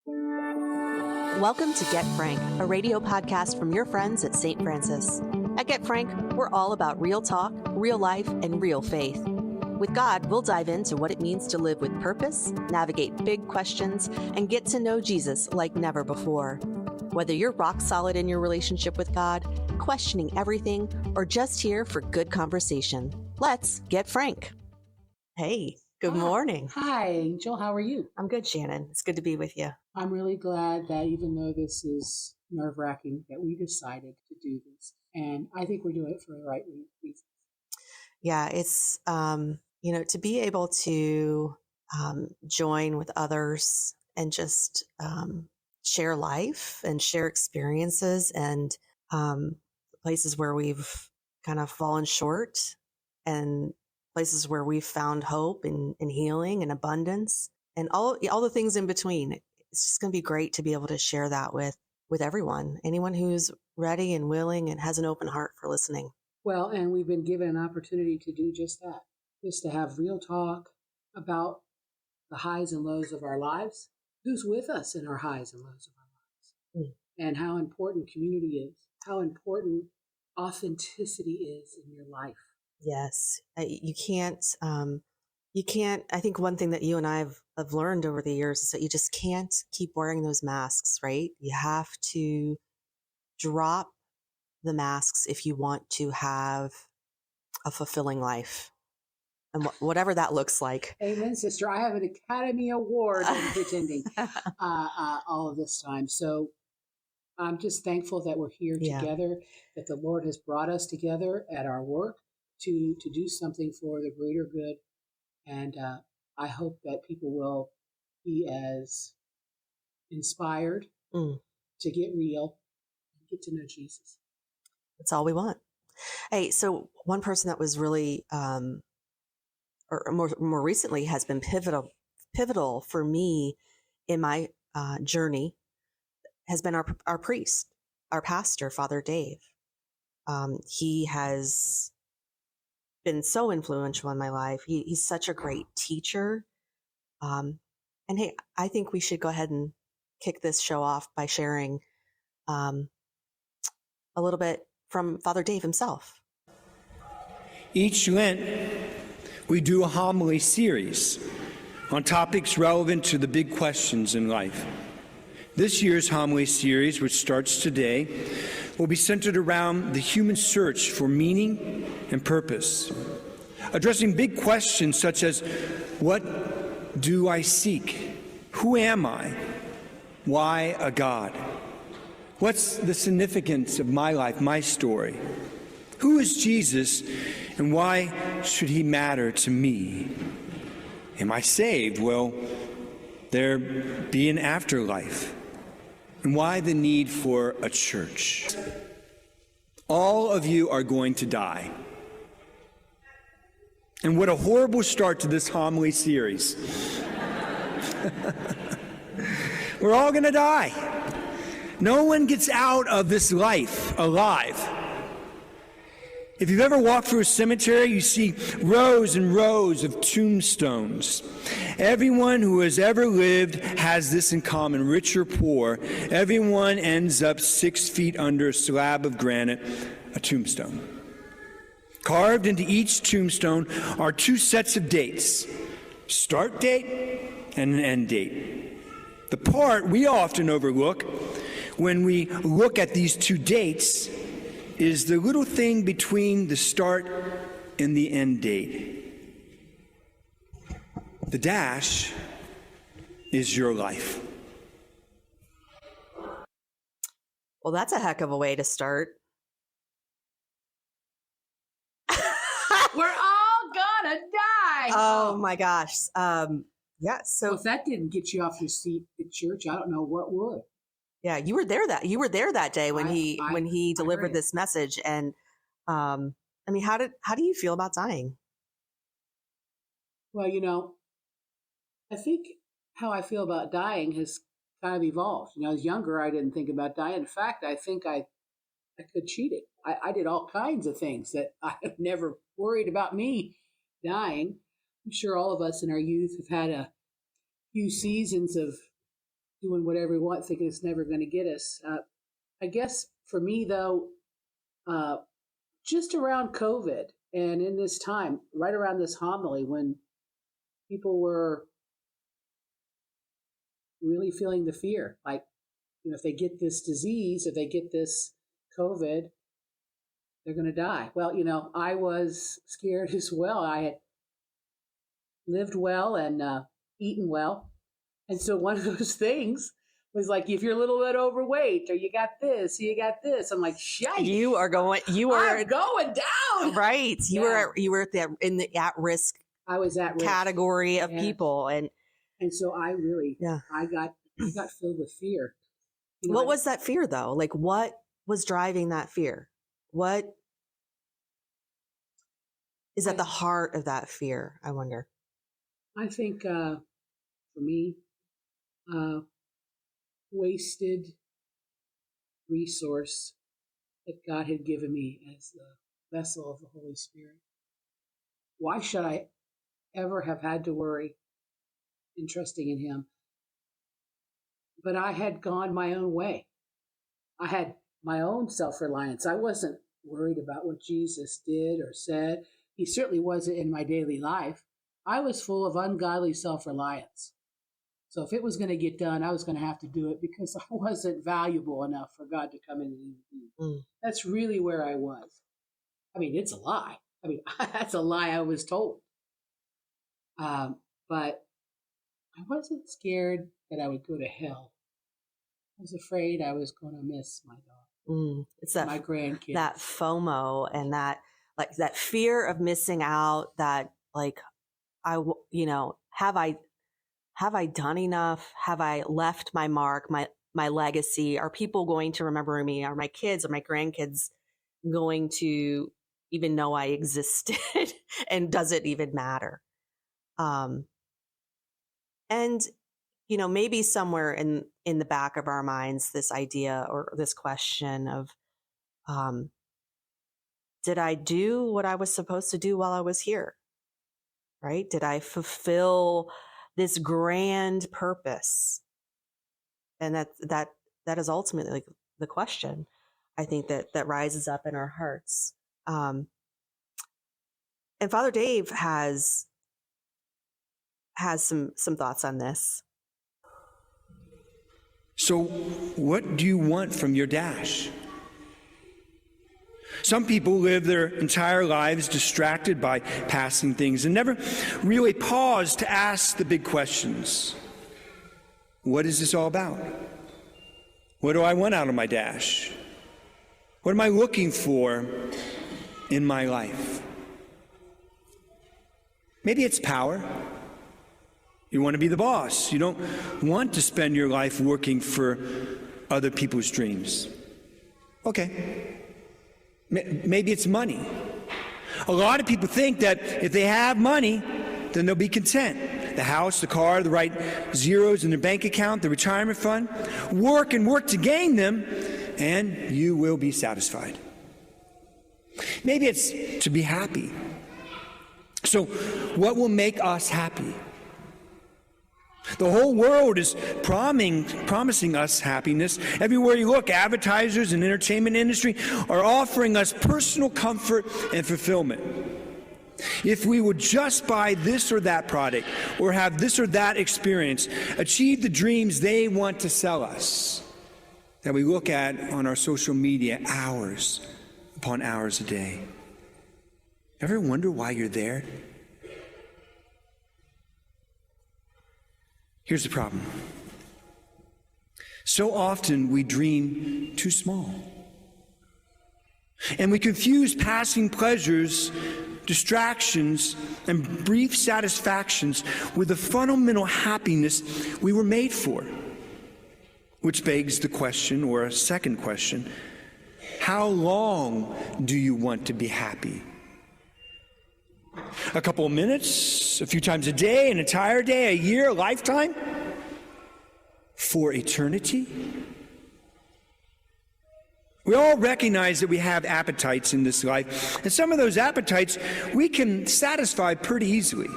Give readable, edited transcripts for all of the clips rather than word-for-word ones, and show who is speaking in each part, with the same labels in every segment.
Speaker 1: Welcome to Get Frank, a radio podcast from your friends at St. Francis. At Get Frank, we're all about real talk, real life, and real faith. With God, we'll dive into what it means to live with purpose, navigate big questions, and get to know Jesus like never before. Whether you're rock solid in your relationship with God, questioning everything, or just here for good conversation, let's get frank. Hey, good morning.
Speaker 2: Hi, Angel. How are you?
Speaker 1: I'm good, Shannon. It's good to be with you.
Speaker 2: I'm really glad that even though this is nerve-wracking, that we decided to do this. And I think we're doing it for the right reasons.
Speaker 1: Yeah, it's, to be able to join with others and just share life and share experiences and places where we've kind of fallen short and places where we've found hope and healing and abundance and all the things in between. It's just going to be great to be able to share that with everyone, anyone who's ready and willing and has an open heart for listening.
Speaker 2: Well, and we've been given an opportunity to do just that, just to have real talk about the highs and lows of our lives, who's with us in our highs and lows of our lives, and how important community is, how important authenticity is in your life.
Speaker 1: Yes, you can't, I think one thing that you and I have learned over the years is that you just can't keep wearing those masks, right? You have to drop the masks if you want to have a fulfilling life. And whatever that looks like.
Speaker 2: Amen, sister. I have an Academy Award in pretending all of this time. So I'm just thankful that we're here together, that the Lord has brought us together at our work to do something for the greater good. And I hope that people will be as inspired to get real and get to know Jesus.
Speaker 1: That's all we want. Hey, so one person that was really, or more recently has been pivotal for me in my journey has been our priest, our pastor, Father Dave. He has been so influential in my life. He's such a great teacher. And hey, I think we should go ahead and kick this show off by sharing a little bit from Father Dave himself.
Speaker 3: Each Lent, we do a homily series on topics relevant to the big questions in life. This year's homily series, which starts today, will be centered around the human search for meaning and purpose, addressing big questions such as, what do I seek? Who am I? Why a God? What's the significance of my life, my story? Who is Jesus, and why should he matter to me? Am I saved? Will there be an afterlife? And why the need for a church? All of you are going to die. And what a horrible start to this homily series. We're all going to die. No one gets out of this life alive. If you've ever walked through a cemetery, you see rows and rows of tombstones. Everyone who has ever lived has this in common, rich or poor. Everyone ends up 6 feet under a slab of granite, a tombstone. Carved into each tombstone are 2 sets of dates, start date and an end date. The part we often overlook when we look at these 2 dates is the little thing between the start and the end date. The dash is your life.
Speaker 1: Well, that's a heck of a way to start.
Speaker 2: We're all gonna die.
Speaker 1: Oh my gosh. Yeah. So
Speaker 2: well, if that didn't get you off your seat at church, I don't know what would.
Speaker 1: Yeah, you were there that day when he delivered this message. And I mean, how do you feel about dying?
Speaker 2: Well, I think how I feel about dying has kind of evolved. When I was younger, I didn't think about dying. In fact, I think I could cheat it. I did all kinds of things that I have never worried about me dying. I'm sure all of us in our youth have had a few seasons of doing whatever we want, thinking it's never going to get us. I guess for me, though, just around COVID and in this time, right around this homily, when people were really feeling the fear, like, if they get this disease, if they get this COVID, they're going to die. Well, I was scared as well. I had lived well and eaten well. And so one of those things was like, if you're a little bit overweight or you got this, you got this. I'm like, shite.
Speaker 1: I'm
Speaker 2: going down.
Speaker 1: Right. You
Speaker 2: Yeah.
Speaker 1: were in the at-risk
Speaker 2: I was at risk.
Speaker 1: category of
Speaker 2: Yes.
Speaker 1: people. And
Speaker 2: so I got filled with fear.
Speaker 1: what was that fear though? Like, what was driving that fear? What is at the heart of that fear? I wonder.
Speaker 2: I think for me, wasted resource that God had given me as the vessel of the Holy Spirit. Why should I ever have had to worry in trusting in Him? But I had gone my own way. I had my own self-reliance. I wasn't worried about what Jesus did or said. He certainly wasn't in my daily life. I was full of ungodly self-reliance. So if it was going to get done, I was going to have to do it because I wasn't valuable enough for God to come in and intervene. That's really where I was. I mean, it's a lie. I mean, that's a lie I was told. But I wasn't scared that I would go to hell. I was afraid I was going to miss my daughter.
Speaker 1: It's that
Speaker 2: my grandkids.
Speaker 1: That FOMO and that fear of missing out. That have I done enough? Have I left my mark, my legacy? Are people going to remember me? Are my kids or my grandkids going to even know I existed? And does it even matter? And maybe somewhere in the back of our minds, this idea or this question of, did I do what I was supposed to do while I was here? Right? Did I fulfill this grand purpose? And that is ultimately the question, I think, that rises up in our hearts. And Father Dave has some thoughts on this.
Speaker 3: So what do you want from your dash? Some people live their entire lives distracted by passing things and never really pause to ask the big questions. What is this all about? What do I want out of my dash? What am I looking for in my life? Maybe it's power. You want to be the boss. You don't want to spend your life working for other people's dreams. Okay. Maybe it's money. A lot of people think that if they have money, then they'll be content. The house, the car, the right zeros in their bank account, the retirement fund. Work and work to gain them, and you will be satisfied. Maybe it's to be happy. So, what will make us happy? The whole world is promising us happiness. Everywhere you look, advertisers and entertainment industry are offering us personal comfort and fulfillment. If we would just buy this or that product, or have this or that experience, achieve the dreams they want to sell us, that we look at on our social media hours upon hours a day. Ever wonder why you're there? Here's the problem. So often we dream too small. And we confuse passing pleasures, distractions, and brief satisfactions with the fundamental happiness we were made for. Which begs the question, or a second question, how long do you want to be happy? A couple of minutes, a few times a day, an entire day, a year, a lifetime? For eternity? We all recognize that we have appetites in this life, and some of those appetites we can satisfy pretty easily.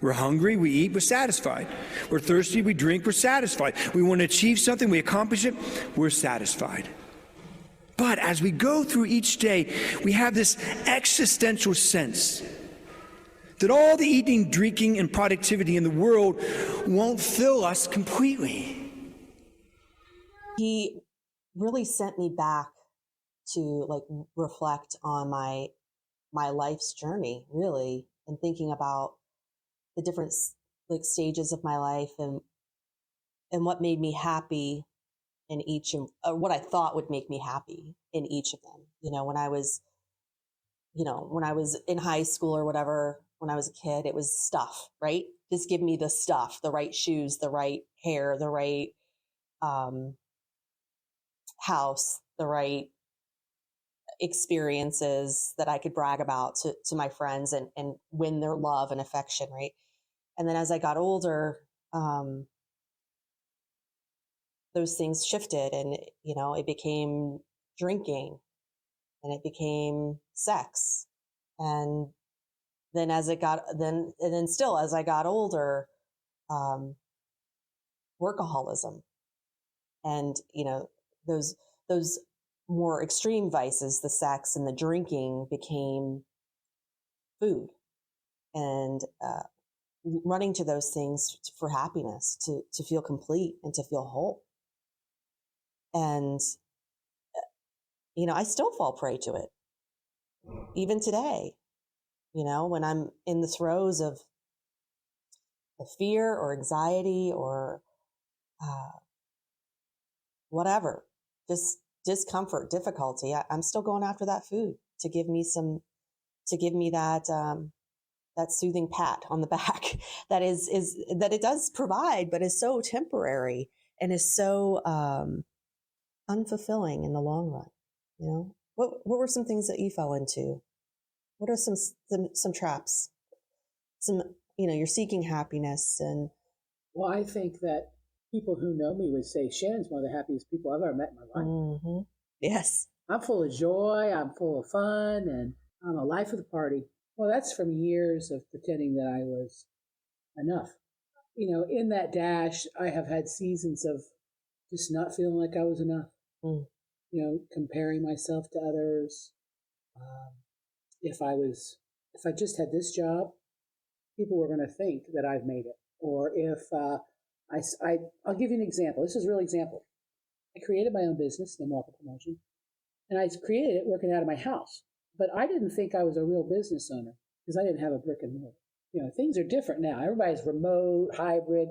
Speaker 3: We're hungry, we eat, we're satisfied. We're thirsty, we drink, we're satisfied. We want to achieve something, we accomplish it, we're satisfied. But as we go through each day, we have this existential sense that all the eating, drinking, and productivity in the world won't fill us completely.
Speaker 1: He really sent me back to like reflect on my life's journey, really, and thinking about the different like stages of my life and what made me happy in each of what I thought would make me happy in each of them. When I was in high school or whatever, when I was a kid, it was stuff, right? Just give me the stuff, the right shoes, the right hair, the right house, the right experiences that I could brag about to my friends and win their love and affection, right? And then as I got older, those things shifted, and it became drinking, and it became sex, and then as I got older, workaholism, and those more extreme vices, the sex and the drinking, became food, and running to those things for happiness, to feel complete and to feel whole. And I still fall prey to it even today, when I'm in the throes of fear or anxiety or whatever, just discomfort, difficulty. I'm still going after that food to give me that soothing pat on the back that that it does provide, but is so temporary and is so unfulfilling in the long run. What were some things that you fell into? What are some traps? You're seeking happiness, and
Speaker 2: well, I think that people who know me would say Shannon's one of the happiest people I've ever met in my life.
Speaker 1: Mm-hmm. Yes.
Speaker 2: I'm full of joy, I'm full of fun, and I'm a life of the party. Well, that's from years of pretending that I was enough. In that dash, I have had seasons of just not feeling like I was enough.
Speaker 1: Mm.
Speaker 2: Comparing myself to others. If I just had this job, people were going to think that I've made it. Or if I'll give you an example. This is a real example. I created my own business, the Walker Promotion, and I created it working out of my house. But I didn't think I was a real business owner because I didn't have a brick and mortar. Things are different now. Everybody's remote, hybrid.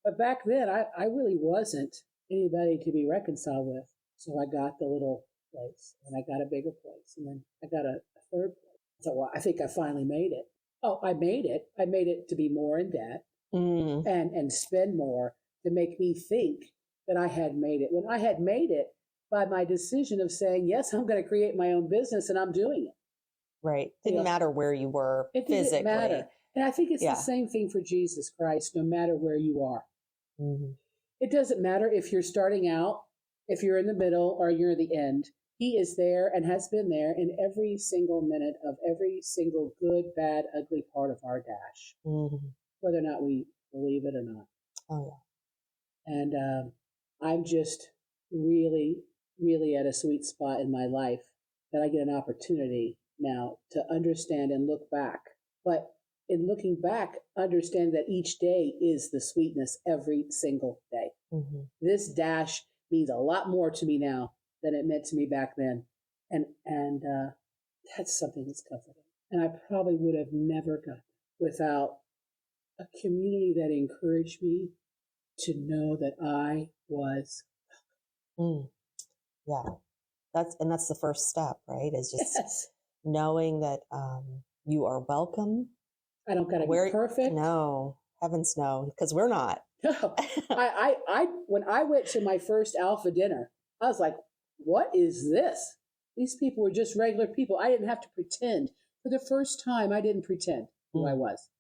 Speaker 2: But back then, I really wasn't anybody to be reconciled with. So I got the little place, and I got a bigger place, and then I got a third place. So I think I finally made it. Oh, I made it. I made it to be more in debt and spend more to make me think that I had made it. When I had made it by my decision of saying, yes, I'm going to create my own business, and I'm doing it.
Speaker 1: Right. Didn't matter where you were physically. It didn't matter.
Speaker 2: And I think it's the same thing for Jesus Christ, no matter where you are. Mm-hmm. It doesn't matter if you're starting out, if you're in the middle, or you're at the end. He is there and has been there in every single minute of every single good, bad, ugly part of our dash, whether or not we believe it or not.
Speaker 1: Oh, yeah.
Speaker 2: And I'm just really, really at a sweet spot in my life that I get an opportunity now to understand and look back. But in looking back, understand that each day is the sweetness every single day. Mm-hmm. This dash means a lot more to me now than it meant to me back then. And that's something that's comforting. And I probably would have never got without a community that encouraged me to know that I was welcome.
Speaker 1: Yeah. That's the first step, right? Is just knowing that you are welcome.
Speaker 2: I don't got to be perfect.
Speaker 1: No, heavens no, because we're not.
Speaker 2: No, I when I went to my first Alpha dinner, I was like, what is this? These people were just regular people. I didn't have to pretend. For the first time, I didn't pretend who I was.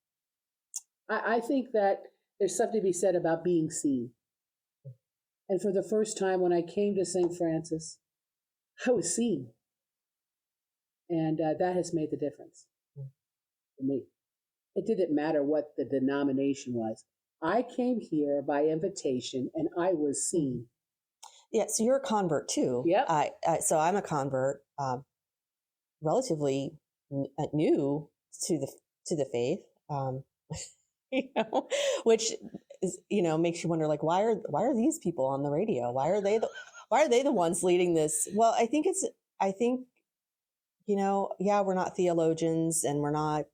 Speaker 2: I think that there's something to be said about being seen. And for the first time, when I came to St. Francis, I was seen. And that has made the difference for me. It didn't matter what the denomination was. I came here by invitation and I was seen.
Speaker 1: Yeah, so you're a convert too.
Speaker 2: Yep.
Speaker 1: So I'm a convert, relatively new to the faith, which is, makes you wonder, like, why are these people on the radio? Why are they the ones leading this? Well, I think we're not theologians and we're not,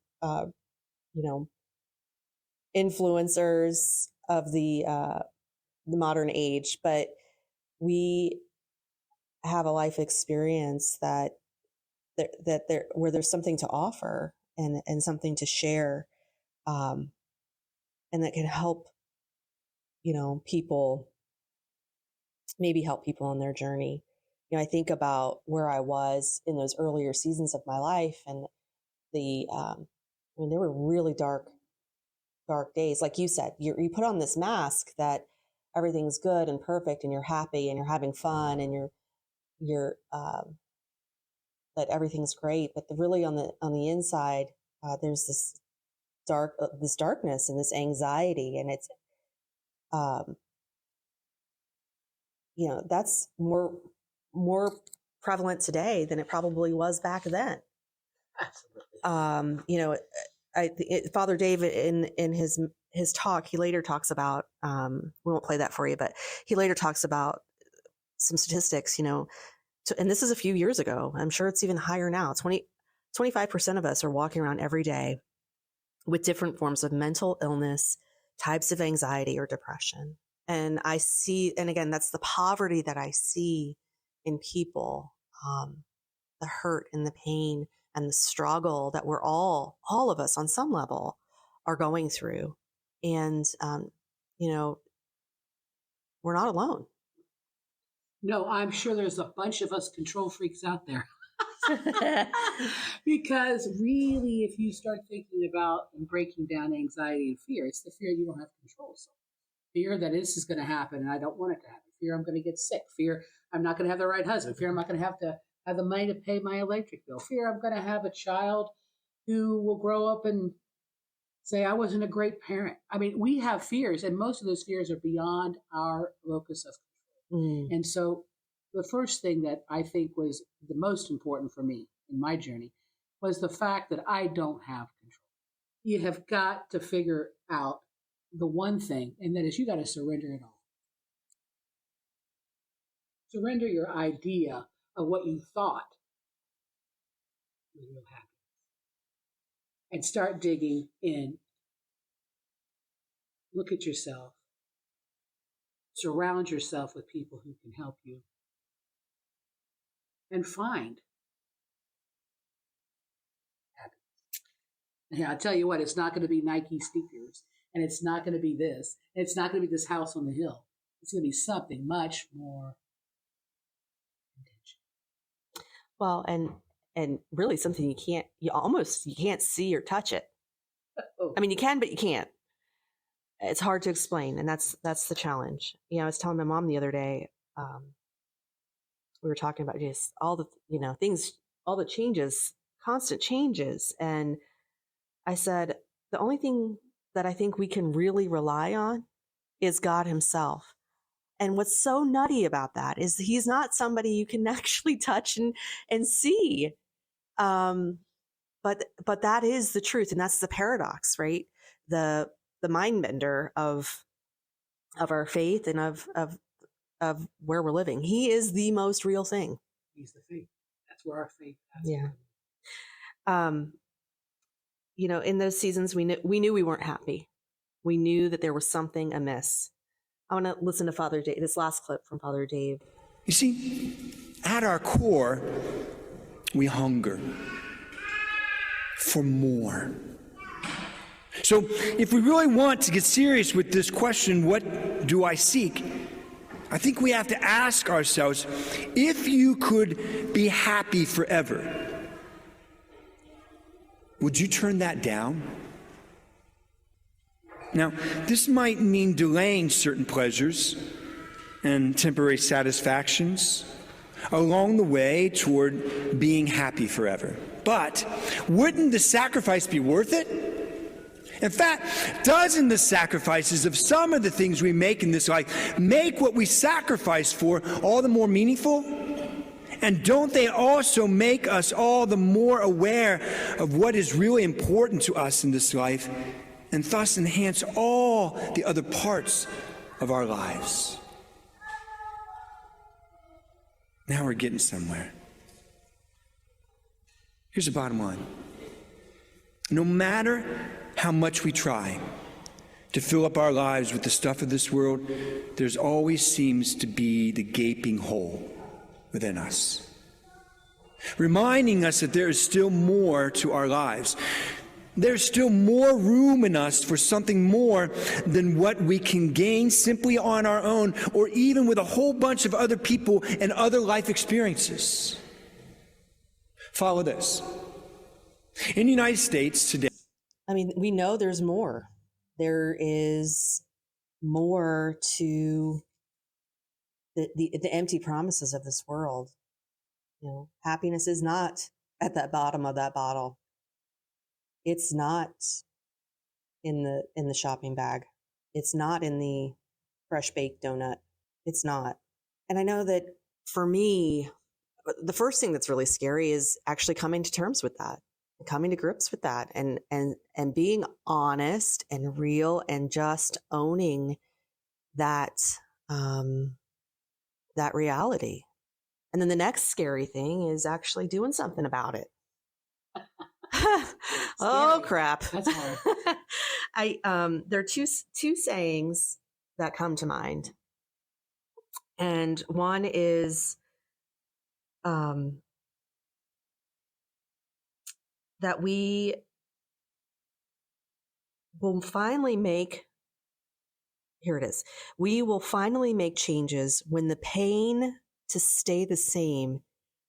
Speaker 1: influencers of the modern age, but we have a life experience that where there's something to offer and something to share, and that can help, people, maybe help people on their journey. I think about where I was in those earlier seasons of my life, and there were really dark days. Like you said, you put on this mask that everything's good and perfect and you're happy and you're having fun and you're that everything's great, but really on the inside, there's this darkness and this anxiety, and it's that's more prevalent today than it probably was back then.
Speaker 2: Absolutely.
Speaker 1: Father Dave in his talk, he later talks about, we won't play that for you, but he later talks about some statistics, and this is a few years ago. I'm sure it's even higher now. 25% of us are walking around every day with different forms of mental illness, types of anxiety or depression. And I see, and again, that's the poverty that I see in people, the hurt and the pain and the struggle that we're all of us on some level are going through. And, we're not alone.
Speaker 2: No, I'm sure there's a bunch of us control freaks out there. Because really, if you start thinking about and breaking down anxiety and fear, it's the fear you don't have control. So fear that this is going to happen and I don't want it to happen. Fear I'm going to get sick. Fear I'm not going to have the right husband. Fear I'm not going to have the money to pay my electric bill. Fear I'm going to have a child who will grow up and say I wasn't a great parent. I mean, we have fears, and most of those fears are beyond our locus of control. And so the first thing that I think was the most important for me in my journey was the fact that I don't have control. You have got to figure out the one thing, and that is you got to surrender it all. Surrender your idea of what you thought was real happiness. And start digging in. Look at yourself. Surround yourself with people who can help you. And find happiness. And I'll tell you what, it's not going to be Nike sneakers, and it's not going to be this, and it's not going to be this house on the hill. It's going to be something much more intentional.
Speaker 1: Well, and really something you can't see or touch it.
Speaker 2: Oh.
Speaker 1: I mean, you can, but you can't. It's hard to explain, and that's the challenge. I was telling my mom the other day, we were talking about just all the things, all the changes, constant changes, and I said the only thing that I think we can really rely on is God Himself. And what's so nutty about that is He's not somebody you can actually touch and see. But that is the truth, and that's the paradox, right? The mind bender of our faith and of where we're living. He is the most real thing.
Speaker 2: He's the faith. That's where our faith has.
Speaker 1: Yeah. In those seasons, we knew we weren't happy. We knew that there was something amiss. I want to listen to Father Dave, this last clip from Father Dave.
Speaker 3: You see, at our core, we hunger for more. So if we really want to get serious with this question, what do I seek? I think we have to ask ourselves, if you could be happy forever, would you turn that down? Now, this might mean delaying certain pleasures and temporary satisfactions along the way toward being happy forever. But wouldn't the sacrifice be worth it? In fact, doesn't the sacrifices of some of the things we make in this life make what we sacrifice for all the more meaningful? And don't they also make us all the more aware of what is really important to us in this life, and thus enhance all the other parts of our lives? Now we're getting somewhere. Here's the bottom line. No matter how much we try to fill up our lives with the stuff of this world, there's always seems to be the gaping hole within us, reminding us that there is still more to our lives. There's still more room in us for something more than what we can gain simply on our own, or even with a whole bunch of other people and other life experiences. Follow this. In the United States today,
Speaker 1: I mean, we know there's more. There is more to the empty promises of this world. You know, happiness is not at the bottom of that bottle. It's not in the shopping bag. It's not in the fresh baked donut. It's not. And I know that for me, the first thing that's really scary is actually coming to terms with that, coming to grips with that, and being honest and real and just owning that that reality. And then the next scary thing is actually doing something about it. Oh crap.
Speaker 2: That's hard.
Speaker 1: There are two sayings that come to mind. And one is that we will finally make, here it is, we will finally make changes when the pain to stay the same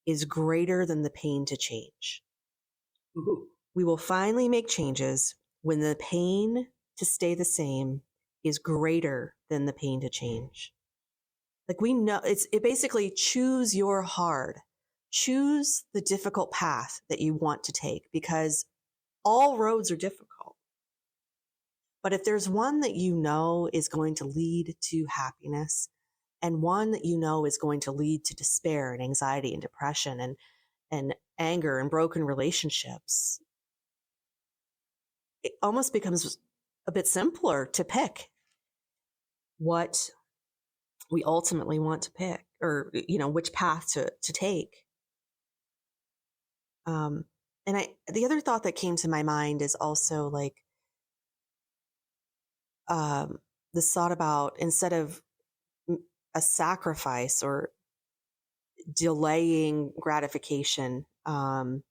Speaker 1: is greater than the pain to change.
Speaker 2: Ooh.
Speaker 1: We will finally make changes when the pain to stay the same is greater than the pain to change. Like, we know it basically choose your hard, choose the difficult path that you want to take, because all roads are difficult. But if there's one that you know is going to lead to happiness, and one that you know is going to lead to despair and anxiety and depression and anger and broken relationships, it almost becomes a bit simpler to pick what we ultimately want to pick, or, you know, which path to take. And the other thought that came to my mind is also like, this thought about, instead of a sacrifice or delaying gratification, or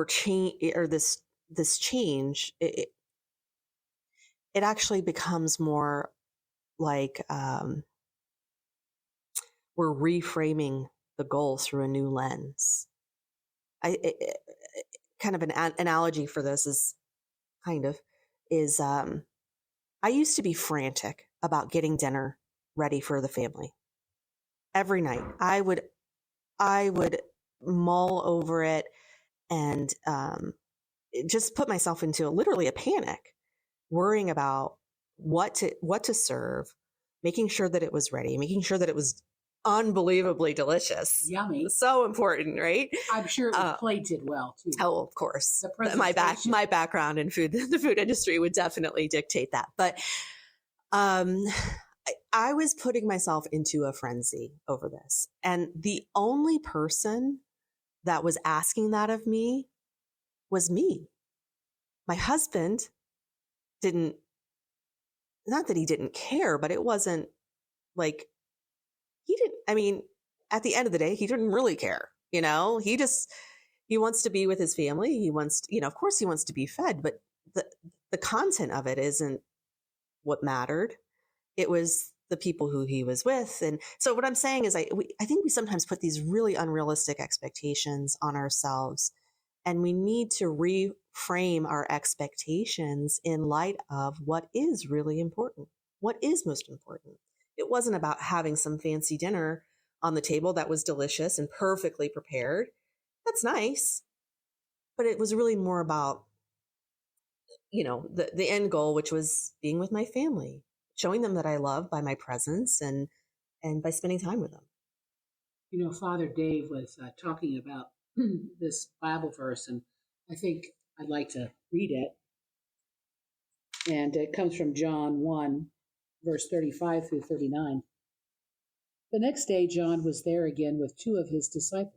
Speaker 1: change, or this change, it actually becomes more like we're reframing the goal through a new lens. Kind of an analogy for this is I used to be frantic about getting dinner ready for the family. Every night I would mull over it and just put myself into literally a panic, worrying about what to serve, making sure that it was ready, making sure that it was unbelievably delicious.
Speaker 2: Yummy.
Speaker 1: So important, right?
Speaker 2: I'm sure it was plated well too.
Speaker 1: Oh, of course.
Speaker 2: The
Speaker 1: My background in food, the food industry would definitely dictate that. But I was putting myself into a frenzy over this. And the only person that was asking that of me was me. My husband didn't, not that he didn't care, but it wasn't like, at the end of the day, he didn't really care. You know, he wants to be with his family. He wants, of course he wants to be fed, but the content of it isn't what mattered. It was the people who he was with. And so what I'm saying is I think we sometimes put these really unrealistic expectations on ourselves, and we need to reframe our expectations in light of what is really important. What is most important? It wasn't about having some fancy dinner on the table that was delicious and perfectly prepared. That's nice. But it was really more about the end goal, which was being with my family, showing them that I love by my presence and by spending time with them.
Speaker 2: Father Dave was talking about this Bible verse, and I think I'd like to read it. And it comes from John 1, verse 35 through 39. The next day, John was there again with two of his disciples.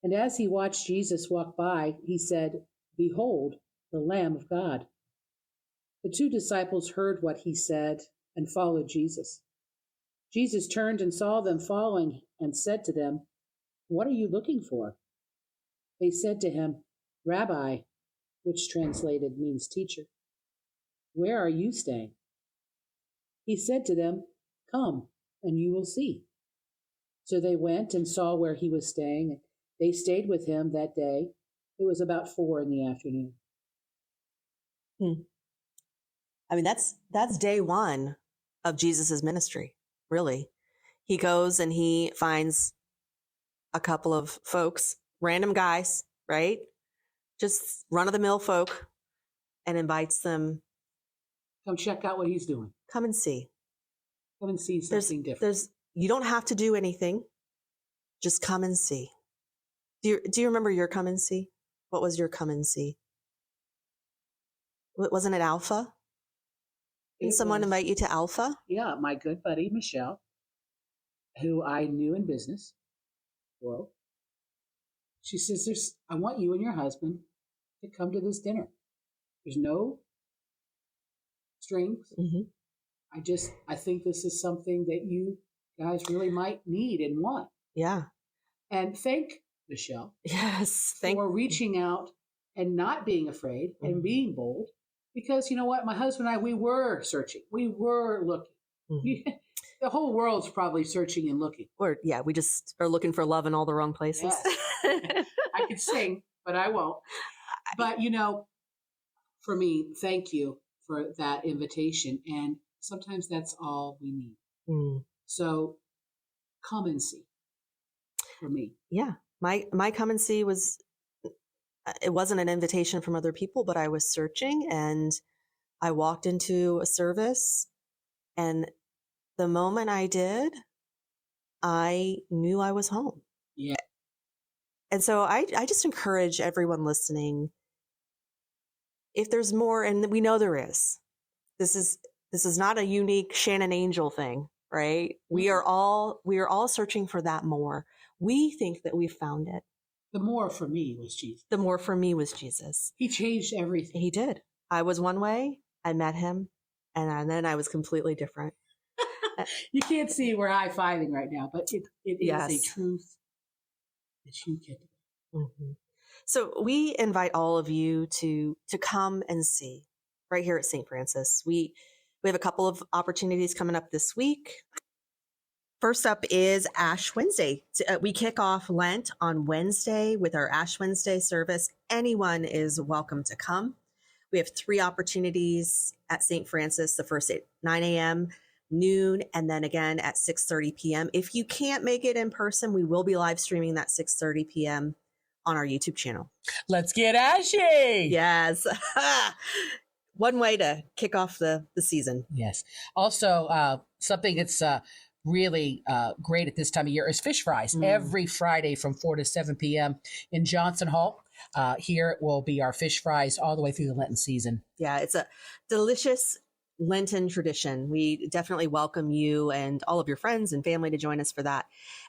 Speaker 2: And as he watched Jesus walk by, he said, "Behold, the Lamb of God." The two disciples heard what he said and followed Jesus. Jesus turned and saw them following and said to them, "What are you looking for?" They said to him, "Rabbi," which translated means teacher, "where are you staying?" He said to them, "Come, and you will see." So they went and saw where he was staying. They stayed with him that day. It was about 4 p.m.
Speaker 1: I mean, that's day one of Jesus's ministry, really. He goes and he finds a couple of folks, random guys, right? Just run-of-the-mill folk, and invites them.
Speaker 2: Come check out what he's doing.
Speaker 1: Come and see.
Speaker 2: Come and see something different.
Speaker 1: You don't have to do anything. Just come and see. Do you remember your come and see? What was your come and see? Wasn't it Alpha? Didn't someone invite you to Alpha?
Speaker 2: Yeah, my good buddy, Michelle, who I knew in business world. She says, "I want you and your husband to come to this dinner. There's no strings.
Speaker 1: Mm-hmm.
Speaker 2: I think this is something that you guys really might need and want."
Speaker 1: Yeah.
Speaker 2: And thank Michelle.
Speaker 1: Yes.
Speaker 2: For reaching out and not being afraid and being bold. Because you know what? My husband and I, we were searching. We were looking. Mm-hmm. The whole world's probably searching and looking.
Speaker 1: We just are looking for love in all the wrong places.
Speaker 2: Yes. I could sing, but I won't. But, for me, thank you for that invitation. And sometimes that's all we need. Mm. So come and see for me.
Speaker 1: Yeah. My come and see it wasn't an invitation from other people, but I was searching and I walked into a service, and the moment I did, I knew I was home.
Speaker 2: Yeah.
Speaker 1: And so I just encourage everyone listening, if there's more, and we know there is, this is not a unique Shannon Angel thing, right? Mm-hmm. We are all searching for that more. We think that we found it.
Speaker 2: The more for me was Jesus. He changed everything.
Speaker 1: He did. I was one way. I met him, and then I was completely different.
Speaker 2: You can't see we're high-fiving right now, but it is a truth that you can.
Speaker 1: Mm-hmm. So we invite all of you to come and see right here at St. Francis. We have a couple of opportunities coming up this week. First up is Ash Wednesday. We kick off Lent on Wednesday with our Ash Wednesday service. Anyone is welcome to come. We have 3 opportunities at St. Francis, the first at 9 a.m., noon, and then again at 6:30 p.m. If you can't make it in person, we will be live streaming that 6:30 p.m. on our YouTube channel.
Speaker 2: Let's get ashy!
Speaker 1: Yes. One way to kick off the season.
Speaker 2: Yes. Also, something that's really great at this time of year is fish fries. Every Friday from 4 to 7 p.m. in Johnson Hall. Here will be our fish fries all the way through the Lenten season.
Speaker 1: Yeah, it's a delicious Lenten tradition. We definitely welcome you and all of your friends and family to join us for that.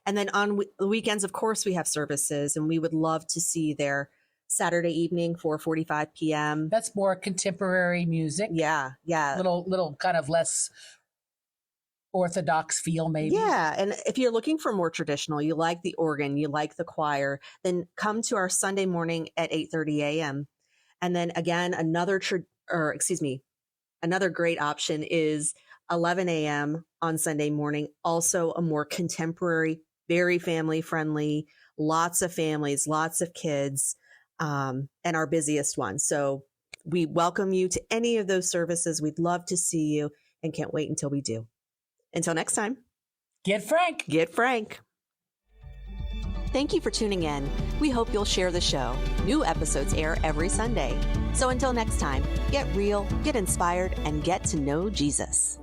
Speaker 1: And then on the weekends, of course, we have services, and we would love to see you there Saturday evening, 4:45 p.m.
Speaker 2: That's more contemporary music.
Speaker 1: Yeah.
Speaker 2: Little kind of less Orthodox feel, maybe.
Speaker 1: Yeah, and if you're looking for more traditional, you like the organ, you like the choir, then come to our Sunday morning at 8:30 a.m. And then again, another great option is 11 a.m. on Sunday morning. Also a more contemporary, very family friendly, lots of families, lots of kids, and our busiest one. So we welcome you to any of those services. We'd love to see you and can't wait until we do. Until next time.
Speaker 2: Get frank.
Speaker 1: Get frank. Thank you for tuning in. We hope you'll share the show. New episodes air every Sunday. So until next time, get real, get inspired, and get to know Jesus.